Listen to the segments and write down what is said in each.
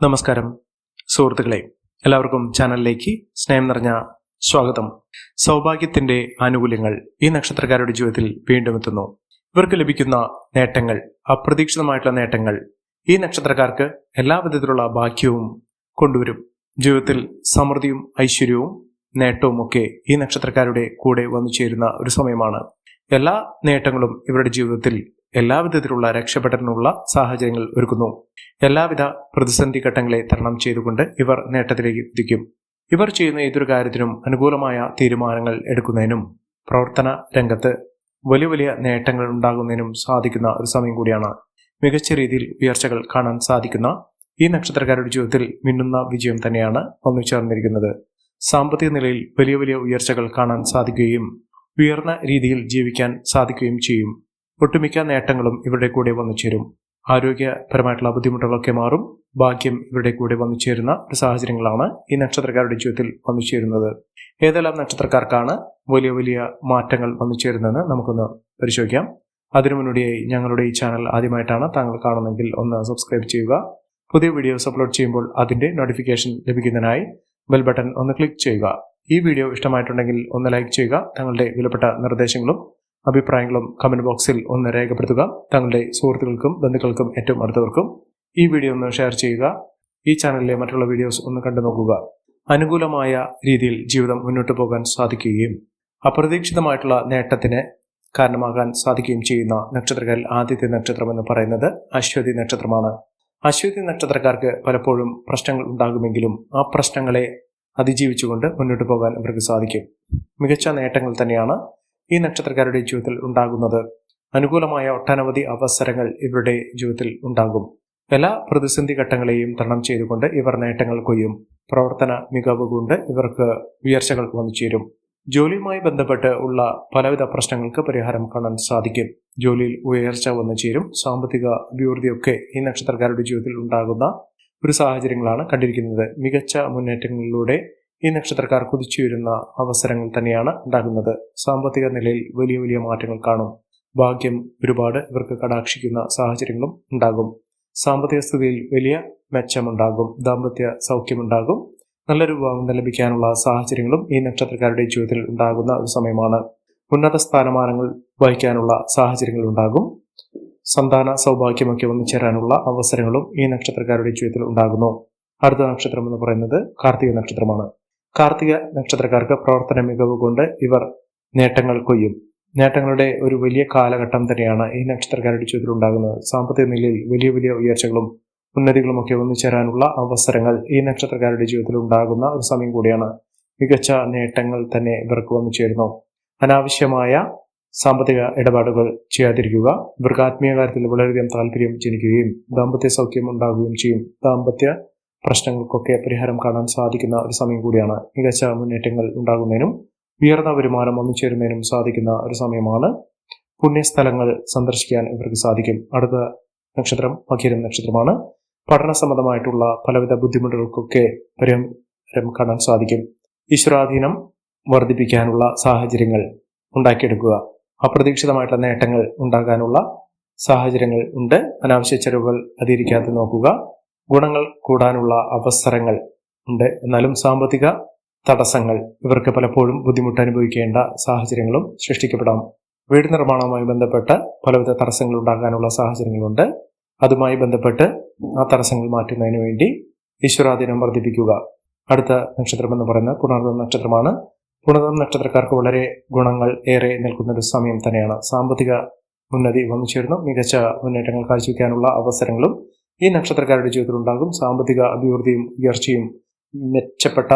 നമസ്കാരം സുഹൃത്തുക്കളെ, എല്ലാവർക്കും ചാനലിലേക്ക് സ്നേഹം നിറഞ്ഞ സ്വാഗതം. സൗഭാഗ്യത്തിന്റെ ആനുകൂല്യങ്ങൾ ഈ നക്ഷത്രക്കാരുടെ ജീവിതത്തിൽ വീണ്ടും എത്തുന്നു. ഇവർക്ക് ലഭിക്കുന്ന നേട്ടങ്ങൾ, അപ്രതീക്ഷിതമായിട്ടുള്ള നേട്ടങ്ങൾ ഈ നക്ഷത്രക്കാർക്ക് എല്ലാവിധത്തിലുള്ള ഭാഗ്യവും കൊണ്ടുവരും. ജീവിതത്തിൽ സമൃദ്ധിയും ഐശ്വര്യവും നേട്ടവും ഒക്കെ ഈ നക്ഷത്രക്കാരുടെ കൂടെ വന്നു ചേരുന്ന ഒരു സമയമാണ്. എല്ലാ നേട്ടങ്ങളും ഇവരുടെ ജീവിതത്തിൽ എല്ലാവിധത്തിലുള്ള രക്ഷപ്പെടലിനുള്ള സാഹചര്യങ്ങൾ ഒരുക്കുന്നു. എല്ലാവിധ പ്രതിസന്ധി ഘട്ടങ്ങളെ തരണം ചെയ്തുകൊണ്ട് ഇവർ നേട്ടത്തിലേക്ക് കുതിക്കും. ഇവർ ചെയ്യുന്ന ഏതൊരു കാര്യത്തിനും അനുകൂലമായ തീരുമാനങ്ങൾ എടുക്കുന്നതിനും പ്രവർത്തന രംഗത്ത് വലിയ വലിയ നേട്ടങ്ങൾ ഉണ്ടാകുന്നതിനും സാധിക്കുന്ന ഒരു സമയം കൂടിയാണ്. മികച്ച രീതിയിൽ ഉയർച്ചകൾ കാണാൻ സാധിക്കുന്ന ഈ നക്ഷത്രക്കാരുടെ ജീവിതത്തിൽ മിന്നുന്ന വിജയം തന്നെയാണ് വന്നു ചേർന്നിരിക്കുന്നത്. സാമ്പത്തിക നിലയിൽ വലിയ വലിയ ഉയർച്ചകൾ കാണാൻ സാധിക്കുകയും ഉയർന്ന രീതിയിൽ ജീവിക്കാൻ സാധിക്കുകയും ചെയ്യും. ഒട്ടുമിക്ക നേട്ടങ്ങളും ഇവരുടെ കൂടെ വന്നു ചേരും. ആരോഗ്യപരമായിട്ടുള്ള ബുദ്ധിമുട്ടുകളൊക്കെ മാറും. ഭാഗ്യം ഇവരുടെ കൂടെ വന്നു ചേരുന്ന ഒരു സാഹചര്യങ്ങളാണ് ഈ നക്ഷത്രക്കാരുടെ ജീവിതത്തിൽ വന്നു ചേരുന്നത്. ഏതെല്ലാം നക്ഷത്രക്കാർക്കാണ് വലിയ വലിയ മാറ്റങ്ങൾ വന്നു ചേരുന്നതെന്ന് നമുക്കൊന്ന് പരിശോധിക്കാം. അതിനു മുന്നോടിയായി ഞങ്ങളുടെ ഈ ചാനൽ ആദ്യമായിട്ടാണ് താങ്കൾ കാണുന്നതെങ്കിൽ ഒന്ന് സബ്സ്ക്രൈബ് ചെയ്യുക. പുതിയ വീഡിയോസ് അപ്ലോഡ് ചെയ്യുമ്പോൾ അതിന്റെ നോട്ടിഫിക്കേഷൻ ലഭിക്കുന്നതിനായി ബെൽ ബട്ടൺ ഒന്ന് ക്ലിക്ക് ചെയ്യുക. ഈ വീഡിയോ ഇഷ്ടമായിട്ടുണ്ടെങ്കിൽ ഒന്ന് ലൈക്ക് ചെയ്യുക. തങ്ങളുടെ വിലപ്പെട്ട നിർദ്ദേശങ്ങളും അഭിപ്രായങ്ങളും കമന്റ് ബോക്സിൽ ഒന്ന് രേഖപ്പെടുത്തുക. തങ്ങളുടെ സുഹൃത്തുക്കൾക്കും ബന്ധുക്കൾക്കും ഏറ്റവും അടുത്തവർക്കും ഈ വീഡിയോ ഒന്ന് ഷെയർ ചെയ്യുക. ഈ ചാനലിലെ മറ്റുള്ള വീഡിയോസ് ഒന്ന് കണ്ടു നോക്കുക. അനുകൂലമായ രീതിയിൽ ജീവിതം മുന്നോട്ട് പോകാൻ സാധിക്കുകയും അപ്രതീക്ഷിതമായിട്ടുള്ള നേട്ടത്തിന് കാരണമാകാൻ സാധിക്കുകയും ചെയ്യുന്ന നക്ഷത്രക്കാരിൽ ആദ്യത്തെ നക്ഷത്രം എന്ന് പറയുന്നത് അശ്വതി നക്ഷത്രമാണ്. അശ്വതി നക്ഷത്രക്കാർക്ക് പലപ്പോഴും പ്രശ്നങ്ങൾ ഉണ്ടാകുമെങ്കിലും ആ പ്രശ്നങ്ങളെ അതിജീവിച്ചുകൊണ്ട് മുന്നോട്ട് പോകാൻ ഇവർക്ക് സാധിക്കും. മികച്ച നേട്ടങ്ങൾ തന്നെയാണ് ഈ നക്ഷത്രക്കാരുടെ ജീവിതത്തിൽ ഉണ്ടാകുന്നത്. അനുകൂലമായ ഒട്ടനവധി അവസരങ്ങൾ ഇവരുടെ ജീവിതത്തിൽ ഉണ്ടാകും. എല്ലാ പ്രതിസന്ധി ഘട്ടങ്ങളെയും തരണം ചെയ്തുകൊണ്ട് ഇവർ നേട്ടങ്ങൾ കൊയ്യും. പ്രവർത്തന മികവ് കൊണ്ട് ഇവർക്ക് ഉയർച്ചകൾ വന്നു ചേരും. ജോലിയുമായി ബന്ധപ്പെട്ട് ഉള്ള പലവിധ പ്രശ്നങ്ങൾക്ക് പരിഹാരം കാണാൻ സാധിക്കും. ജോലിയിൽ ഉയർച്ച വന്നു ചേരും. സാമ്പത്തിക അഭിവൃദ്ധിയൊക്കെ ഈ നക്ഷത്രക്കാരുടെ ജീവിതത്തിൽ ഉണ്ടാകുന്ന ഒരു സാഹചര്യങ്ങളാണ് കണ്ടിരിക്കുന്നത്. മികച്ച മുന്നേറ്റങ്ങളിലൂടെ ഈ നക്ഷത്രക്കാർ കുതിച്ചുയരുന്ന അവസരങ്ങൾ തന്നെയാണ് ഉണ്ടാകുന്നത്. സാമ്പത്തിക നിലയിൽ വലിയ വലിയ മാറ്റങ്ങൾ കാണും. ഭാഗ്യം ഒരുപാട് ഇവർക്ക് കടാക്ഷിക്കുന്ന സാഹചര്യങ്ങളും ഉണ്ടാകും. സാമ്പത്തിക സ്ഥിതിയിൽ വലിയ മെച്ചമുണ്ടാകും. ദാമ്പത്യ സൗഖ്യമുണ്ടാകും. നല്ലൊരു വിവാഹം ലഭിക്കാനുള്ള സാഹചര്യങ്ങളും ഈ നക്ഷത്രക്കാരുടെ ജീവിതത്തിൽ ഉണ്ടാകുന്ന ഒരു സമയമാണ്. ഉന്നത സ്ഥാനമാനങ്ങൾ വഹിക്കാനുള്ള സാഹചര്യങ്ങൾ ഉണ്ടാകും. സന്താന സൗഭാഗ്യമൊക്കെ വന്നു ചേരാനുള്ള അവസരങ്ങളും ഈ നക്ഷത്രക്കാരുടെ ജീവിതത്തിൽ ഉണ്ടാകുന്നു. അടുത്ത നക്ഷത്രം എന്ന് പറയുന്നത് കാർത്തിക നക്ഷത്രമാണ്. കാർത്തിക നക്ഷത്രക്കാർക്ക് പ്രവർത്തന മികവ് കൊണ്ട് ഇവർ നേട്ടങ്ങൾ കൊയ്യും. നേട്ടങ്ങളുടെ ഒരു വലിയ കാലഘട്ടം തന്നെയാണ് ഈ നക്ഷത്രക്കാരുടെ ജീവിതത്തിൽ ഉണ്ടാകുന്നത്. സാമ്പത്തിക നിലയിൽ വലിയ വലിയ ഉയർച്ചകളും ഉന്നതികളും ഒക്കെ വന്നു ചേരാനുള്ള അവസരങ്ങൾ ഈ നക്ഷത്രക്കാരുടെ ജീവിതത്തിൽ ഉണ്ടാകുന്ന ഒരു സമയം കൂടിയാണ്. മികച്ച നേട്ടങ്ങൾ തന്നെ ഇവർക്ക് വന്നു ചേരുന്നു. അനാവശ്യമായ സാമ്പത്തിക ഇടപാടുകൾ ചെയ്യാതിരിക്കുക. ഇവർക്ക് ആത്മീയ കാര്യത്തിൽ വളരെയധികം താല്പര്യം ജനിക്കുകയും ദാമ്പത്യ സൗഖ്യം ഉണ്ടാകുകയും ചെയ്യും. ദാമ്പത്യ പ്രശ്നങ്ങൾക്കൊക്കെ പരിഹാരം കാണാൻ സാധിക്കുന്ന ഒരു സമയം കൂടിയാണ്. മികച്ച മുന്നേറ്റങ്ങൾ ഉണ്ടാകുന്നതിനും ഉയർന്ന വരുമാനം വന്നു ചേരുന്നതിനും സാധിക്കുന്ന ഒരു സമയമാണ്. പുണ്യസ്ഥലങ്ങൾ സന്ദർശിക്കാൻ ഇവർക്ക് സാധിക്കും. അടുത്ത നക്ഷത്രം മകരം നക്ഷത്രമാണ്. പഠന സംബന്ധമായിട്ടുള്ള പലവിധ ബുദ്ധിമുട്ടുകൾക്കൊക്കെ പരിഹാരം കാണാൻ സാധിക്കും. ഈശ്വരാധീനം വർദ്ധിപ്പിക്കാനുള്ള സാഹചര്യങ്ങൾ ഉണ്ടാക്കിയെടുക്കുക. അപ്രതീക്ഷിതമായിട്ടുള്ള നേട്ടങ്ങൾ ഉണ്ടാകാനുള്ള സാഹചര്യങ്ങൾ ഉണ്ട്. അനാവശ്യ ചെലവുകൾ അതിരിക്കാതെ നോക്കുക. ഗുണങ്ങൾ കൂടാനുള്ള അവസരങ്ങൾ ഉണ്ട്. എന്നാലും സാമ്പത്തിക തടസ്സങ്ങൾ ഇവർക്ക് പലപ്പോഴും ബുദ്ധിമുട്ട് അനുഭവിക്കേണ്ട സാഹചര്യങ്ങളും സൃഷ്ടിക്കപ്പെടാം. വീട് നിർമ്മാണവുമായി ബന്ധപ്പെട്ട് പലവിധ തടസ്സങ്ങൾ ഉണ്ടാകാനുള്ള സാഹചര്യങ്ങളുണ്ട്. അതുമായി ബന്ധപ്പെട്ട് ആ തടസ്സങ്ങൾ മാറ്റുന്നതിന് വേണ്ടി ഈശ്വരാധീനം വർദ്ധിപ്പിക്കുക. അടുത്ത നക്ഷത്രം എന്ന് പറയുന്നത് പുണർദം നക്ഷത്രമാണ്. പുണർദം നക്ഷത്രക്കാർക്ക് വളരെ ഗുണങ്ങൾ ഏറെ നിൽക്കുന്ന ഒരു സമയം തന്നെയാണ്. സാമ്പത്തിക ഉന്നതി വന്നു ചേർന്നു. മികച്ച മുന്നേറ്റങ്ങൾ കാഴ്ചവെക്കാനുള്ള അവസരങ്ങളും ഈ നക്ഷത്രക്കാരുടെ ജീവിതത്തിൽ ഉണ്ടാകും. സാമ്പത്തിക അഭിവൃദ്ധിയും ഉയർച്ചയും മെച്ചപ്പെട്ട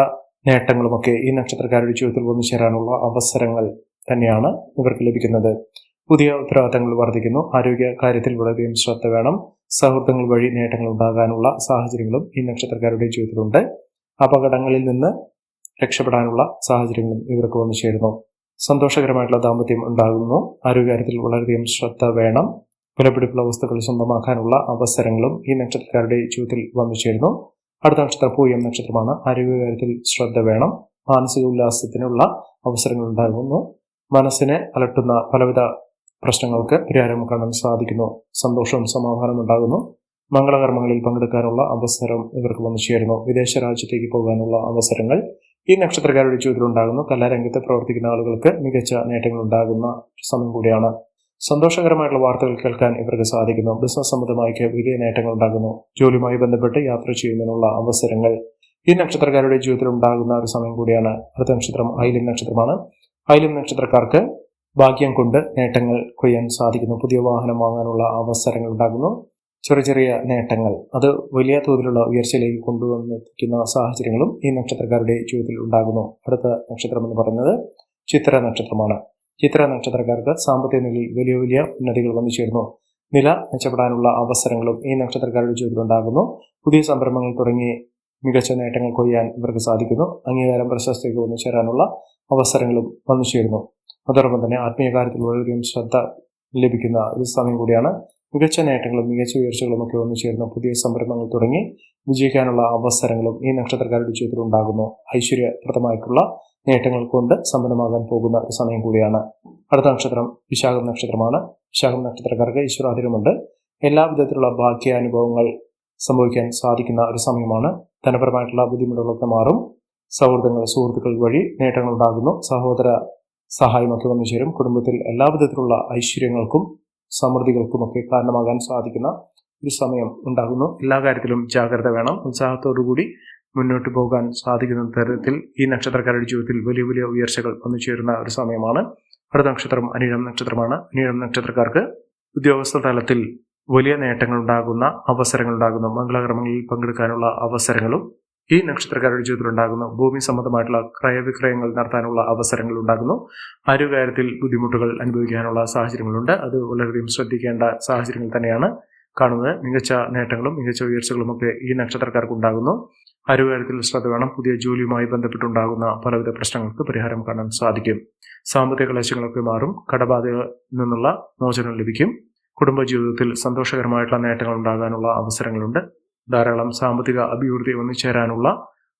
നേട്ടങ്ങളുമൊക്കെ ഈ നക്ഷത്രക്കാരുടെ ജീവിതത്തിൽ വന്നു ചേരാനുള്ള അവസരങ്ങൾ തന്നെയാണ് ഇവർക്ക് ലഭിക്കുന്നത്. പുതിയ ഉത്തരവാദിത്തങ്ങൾ വർദ്ധിക്കുന്നു. ആരോഗ്യ കാര്യത്തിൽ വളരെയധികം ശ്രദ്ധ വേണം. സൗഹൃദങ്ങൾ വഴി നേട്ടങ്ങൾ ഉണ്ടാകാനുള്ള സാഹചര്യങ്ങളും ഈ നക്ഷത്രക്കാരുടെ ജീവിതത്തിലുണ്ട്. അപകടങ്ങളിൽ നിന്ന് രക്ഷപ്പെടാനുള്ള സാഹചര്യങ്ങളും ഇവർക്ക് വന്നു ചേരുന്നു. സന്തോഷകരമായിട്ടുള്ള ദാമ്പത്യം ഉണ്ടാകുന്നു. ആരോഗ്യകാര്യത്തിൽ വളരെയധികം ശ്രദ്ധ വേണം. വിലപിടിപ്പുള്ള വസ്തുക്കൾ സ്വന്തമാക്കാനുള്ള അവസരങ്ങളും ഈ നക്ഷത്രക്കാരുടെ ജീവിതത്തിൽ വന്നു ചേരുന്നു. അടുത്ത നക്ഷത്രം പൂയം നക്ഷത്രമാണ്. ആരോഗ്യകാര്യത്തിൽ ശ്രദ്ധ വേണം. മാനസിക ഉല്ലാസത്തിനുള്ള അവസരങ്ങൾ ഉണ്ടാകുന്നു. മനസ്സിനെ അലട്ടുന്ന പലവിധ പ്രശ്നങ്ങൾക്ക് പരിഹാരം കാണാൻ സാധിക്കുന്നു. സന്തോഷവും സമാധാനവും ഉണ്ടാകുന്നു. മംഗളകർമ്മങ്ങളിൽ പങ്കെടുക്കാനുള്ള അവസരം ഇവർക്ക് വന്നു ചേരുന്നു. വിദേശ രാജ്യത്തേക്ക് പോകാനുള്ള അവസരങ്ങൾ ഈ നക്ഷത്രക്കാരുടെ ജീവിതത്തിൽ ഉണ്ടാകുന്നു. കലാരംഗത്ത് പ്രവർത്തിക്കുന്ന ആളുകൾക്ക് മികച്ച നേട്ടങ്ങൾ ഉണ്ടാകുന്ന സമയം കൂടിയാണ്. സന്തോഷകരമായിട്ടുള്ള വാർത്തകൾ കേൾക്കാൻ ഇവർക്ക് സാധിക്കുന്നു. ബിസിനസ് സംബന്ധമായി വലിയ നേട്ടങ്ങൾ ഉണ്ടാകുന്നു. ജോലിയുമായി ബന്ധപ്പെട്ട് യാത്ര ചെയ്യുന്നതിനുള്ള അവസരങ്ങൾ ഈ നക്ഷത്രക്കാരുടെ ജീവിതത്തിൽ ഉണ്ടാകുന്ന ഒരു സമയം കൂടിയാണ്. അടുത്ത നക്ഷത്രം ആയില്യം നക്ഷത്രമാണ്. ആയില്യം നക്ഷത്രക്കാർക്ക് ഭാഗ്യം കൊണ്ട് നേട്ടങ്ങൾ കൊയ്യാൻ സാധിക്കുന്നു. പുതിയ വാഹനം വാങ്ങാനുള്ള അവസരങ്ങൾ ഉണ്ടാകുന്നു. ചെറിയ നേട്ടങ്ങൾ അത് വലിയ തോതിലുള്ള ഉയർച്ചയിലേക്ക് കൊണ്ടുവന്നെത്തിക്കുന്ന സാഹചര്യങ്ങളും ഈ നക്ഷത്രക്കാരുടെ ജീവിതത്തിൽ ഉണ്ടാകുന്നു. അടുത്ത നക്ഷത്രം എന്ന് പറയുന്നത് ചിത്ര നക്ഷത്രമാണ്. ചിത്ര നക്ഷത്രക്കാർക്ക് സാമ്പത്തിക നിലയിൽ വലിയ ഉന്നതികൾ വന്നു ചേരുന്നു. നില മെച്ചപ്പെടാനുള്ള അവസരങ്ങളും ഈ നക്ഷത്രക്കാരുടെ ജീവിതത്തിൽ ഉണ്ടാകുന്നു. പുതിയ സംരംഭങ്ങൾ തുടങ്ങി മികച്ച നേട്ടങ്ങൾ കൊയ്യാൻ ഇവർക്ക് സാധിക്കുന്നു. അംഗീകാരം പ്രശസ്തിക്ക് വന്നു ചേരാനുള്ള അവസരങ്ങളും വന്നു ചേരുന്നു. അതോടൊപ്പം തന്നെ ആത്മീയ കാര്യത്തിൽ വളരെയധികം ശ്രദ്ധ ലഭിക്കുന്ന ഒരു സമയം കൂടിയാണ്. മികച്ച നേട്ടങ്ങളും മികച്ച ഉയർച്ചകളും ഒക്കെ വന്നു ചേരുന്ന പുതിയ സംരംഭങ്ങൾ തുടങ്ങി വിജയിക്കാനുള്ള അവസരങ്ങളും ഈ നക്ഷത്രക്കാരുടെ ജീവിതത്തിൽ ഉണ്ടാകുന്നു. ഐശ്വര്യപ്രദമായിട്ടുള്ള നേട്ടങ്ങൾ കൊണ്ട് സമ്പന്നമാകാൻ പോകുന്ന ഒരു സമയം കൂടിയാണ്. അടുത്ത നക്ഷത്രം വിശാഖം നക്ഷത്രമാണ്. വിശാഖം നക്ഷത്രക്കാർക്ക് ഈശ്വരാധീനമുണ്ട്. എല്ലാ വിധത്തിലുള്ള ഭാഗ്യാനുഭവങ്ങൾ സംഭവിക്കാൻ സാധിക്കുന്ന ഒരു സമയമാണ്. ധനപരമായിട്ടുള്ള ബുദ്ധിമുട്ടുകളൊക്കെ മാറും. സുഹൃത്തുക്കൾ വഴി നേട്ടങ്ങൾ ഉണ്ടാകുന്നു. സഹോദര സഹായമൊക്കെ വന്നു ചേരും. കുടുംബത്തിൽ എല്ലാ വിധത്തിലുള്ള ഐശ്വര്യങ്ങൾക്കും സമൃദ്ധികൾക്കുമൊക്കെ കാരണമാകാൻ സാധിക്കുന്ന ഒരു സമയം ഉണ്ടാകുന്നു. എല്ലാ കാര്യത്തിലും ജാഗ്രത വേണം. ഉത്സാഹത്തോടുകൂടി മുന്നോട്ട് പോകാൻ സാധിക്കുന്ന തരത്തിൽ ഈ നക്ഷത്രക്കാരുടെ ജീവിതത്തിൽ വലിയ ഉയർച്ചകൾ വന്നു ചേരുന്ന ഒരു സമയമാണ്. അടുത്ത നക്ഷത്രം അനിഴം നക്ഷത്രമാണ്. അനിഴം നക്ഷത്രക്കാർക്ക് ഉദ്യോഗസ്ഥ തലത്തിൽ വലിയ നേട്ടങ്ങൾ ഉണ്ടാകുന്ന അവസരങ്ങൾ ഉണ്ടാകുന്നു. മംഗളകർമ്മങ്ങളിൽ പങ്കെടുക്കാനുള്ള അവസരങ്ങളും ഈ നക്ഷത്രക്കാരുടെ ജീവിതത്തിൽ ഉണ്ടാകുന്നു. ഭൂമി സംബന്ധമായിട്ടുള്ള ക്രയവിക്രയങ്ങൾ നടത്താനുള്ള അവസരങ്ങൾ ഉണ്ടാകുന്നു. ആരോഗ്യകാര്യത്തിൽ ബുദ്ധിമുട്ടുകൾ അനുഭവിക്കാനുള്ള സാഹചര്യങ്ങളുണ്ട്. അത് വളരെയധികം ശ്രദ്ധിക്കേണ്ട സാഹചര്യങ്ങൾ തന്നെയാണ് കാണുന്നത്. മികച്ച നേട്ടങ്ങളും മികച്ച ഉയർച്ചകളും ഒക്കെ ഈ നക്ഷത്രക്കാർക്ക് ഉണ്ടാകുന്നു. ആരോഗ്യകാര്യത്തിൽ ശ്രദ്ധ വേണം. പുതിയ ജോലിയുമായി ബന്ധപ്പെട്ടുണ്ടാകുന്ന പലവിധ പ്രശ്നങ്ങൾക്ക് പരിഹാരം കാണാൻ സാധിക്കും. സാമ്പത്തിക ക്ലേശങ്ങളൊക്കെ മാറും. കടബാധയിൽ നിന്നുള്ള മോചനം ലഭിക്കും. കുടുംബജീവിതത്തിൽ സന്തോഷകരമായിട്ടുള്ള നേട്ടങ്ങൾ ഉണ്ടാകാനുള്ള അവസരങ്ങളുണ്ട്. ധാരാളം സാമ്പത്തിക അഭിവൃദ്ധി വന്നു ചേരാനുള്ള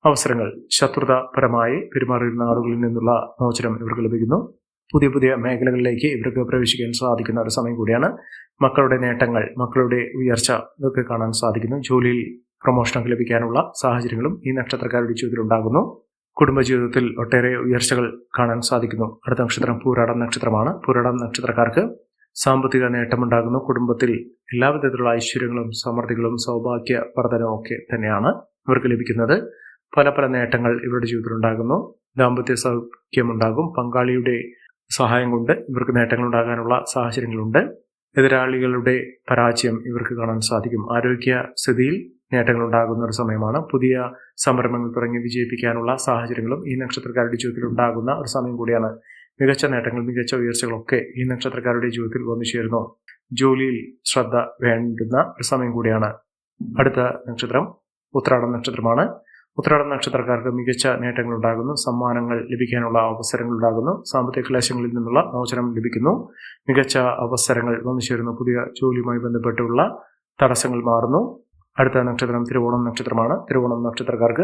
അവസരങ്ങൾ. ശത്രുതാപരമായി പെരുമാറിയിരുന്ന ആളുകളിൽ നിന്നുള്ള മോചനം ഇവർക്ക് ലഭിക്കുന്നു. പുതിയ മേഖലകളിലേക്ക് ഇവർക്ക് പ്രവേശിക്കാൻ സാധിക്കുന്ന ഒരു സമയം കൂടിയാണ്. മക്കളുടെ നേട്ടങ്ങൾ, മക്കളുടെ ഉയർച്ച ഇതൊക്കെ കാണാൻ സാധിക്കുന്നു. ജോലിയിൽ പ്രൊമോഷനൊക്കെ ലഭിക്കാനുള്ള സാഹചര്യങ്ങളും ഈ നക്ഷത്രക്കാരുടെ ജീവിതത്തിൽ ഉണ്ടാകുന്നു. കുടുംബജീവിതത്തിൽ ഒട്ടേറെ ഉയർച്ചകൾ കാണാൻ സാധിക്കുന്നു. അടുത്ത നക്ഷത്രം പൂരാടം നക്ഷത്രമാണ്. പൂരാടം നക്ഷത്രക്കാർക്ക് സാമ്പത്തിക നേട്ടമുണ്ടാകുന്നു. കുടുംബത്തിൽ എല്ലാവിധത്തിലുള്ള ഐശ്വര്യങ്ങളും സമൃദ്ധികളും സൗഭാഗ്യവർദ്ധനവും ഒക്കെ തന്നെയാണ് ഇവർക്ക് ലഭിക്കുന്നത്. പല നേട്ടങ്ങൾ ഇവരുടെ ജീവിതത്തിൽ ഉണ്ടാകുന്നു. ദാമ്പത്യ സൗഖ്യമുണ്ടാകും. പങ്കാളിയുടെ സഹായം കൊണ്ട് ഇവർക്ക് നേട്ടങ്ങൾ ഉണ്ടാകാനുള്ള സാഹചര്യങ്ങളുണ്ട്. എതിരാളികളുടെ പരാജയം ഇവർക്ക് കാണാൻ സാധിക്കും. ആരോഗ്യ സ്ഥിതിയിൽ നേട്ടങ്ങൾ ഉണ്ടാകുന്ന ഒരു സമയമാണ്. പുതിയ സംരംഭങ്ങൾ തുടങ്ങി വിജയിപ്പിക്കാനുള്ള സാഹചര്യങ്ങളും ഈ നക്ഷത്രക്കാരുടെ ജീവിതത്തിൽ ഉണ്ടാകുന്ന ഒരു സമയം കൂടിയാണ്. മികച്ച നേട്ടങ്ങൾ, മികച്ച ഉയർച്ചകളൊക്കെ ഈ നക്ഷത്രക്കാരുടെ ജീവിതത്തിൽ വന്നു ചേരുന്നു. ജോലിയിൽ ശ്രദ്ധ വേണ്ടുന്ന ഒരു സമയം കൂടിയാണ്. അടുത്ത നക്ഷത്രം ഉത്രാടം നക്ഷത്രമാണ്. ഉത്രാടം നക്ഷത്രക്കാർക്ക് മികച്ച നേട്ടങ്ങൾ ഉണ്ടാകുന്നു. സമ്മാനങ്ങൾ ലഭിക്കാനുള്ള അവസരങ്ങൾ ഉണ്ടാകുന്നു. സാമ്പത്തിക ക്ലേശങ്ങളിൽ നിന്നുള്ള മോചനം ലഭിക്കുന്നു. മികച്ച അവസരങ്ങൾ വന്നു ചേരുന്നു. പുതിയ ജോലിയുമായി ബന്ധപ്പെട്ടുള്ള തടസ്സങ്ങൾ മാറുന്നു. അടുത്ത നക്ഷത്രം തിരുവോണം നക്ഷത്രമാണ്. തിരുവോണം നക്ഷത്രക്കാർക്ക്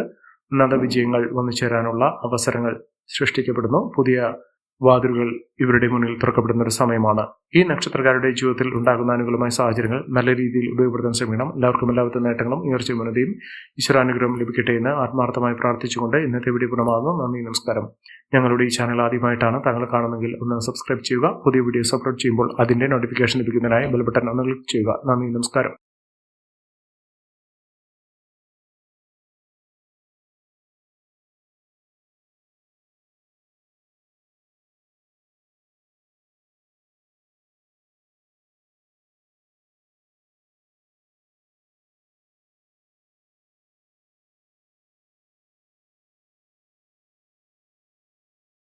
ഉന്നത വിജയങ്ങൾ വന്നു ചേരാനുള്ള അവസരങ്ങൾ സൃഷ്ടിക്കപ്പെടുന്നു. പുതിയ വാതിലുകൾ ഇവരുടെ മുന്നിൽ തുറക്കപ്പെടുന്ന ഒരു സമയമാണ്. ഈ നക്ഷത്രക്കാരുടെ ജീവിതത്തിൽ ഉണ്ടാകുന്ന അനുകൂലമായ സാഹചര്യങ്ങൾ നല്ല രീതിയിൽ ഉപയോഗപ്പെടുത്താൻ ശ്രമിക്കണം. എല്ലാവർക്കും എല്ലാവിധ നേട്ടങ്ങളും ഉയർച്ചയും ഉന്നതിയും ഈശ്വരാനുഗ്രഹം ലഭിക്കട്ടെ എന്ന് ആത്മാർത്ഥമായി പ്രാർത്ഥിച്ചുകൊണ്ട് ഇന്നത്തെ വീഡിയോ പൂർണ്ണമാകുന്നു. നന്ദി, നമസ്കാരം. ഞങ്ങളുടെ ഈ ചാനൽ ആദ്യമായിട്ടാണ് താങ്കൾ കാണുന്നതെങ്കിൽ ഒന്ന് സബ്സ്ക്രൈബ് ചെയ്യുക. പുതിയ വീഡിയോസ് അപ്ലോഡ് ചെയ്യുമ്പോൾ അതിന്റെ നോട്ടിഫിക്കേഷൻ ലഭിക്കുന്നതിനായി ബെൽ ബട്ടൺ ഒന്ന് ക്ലിക്ക് ചെയ്യുക. നന്ദി, നമസ്കാരം.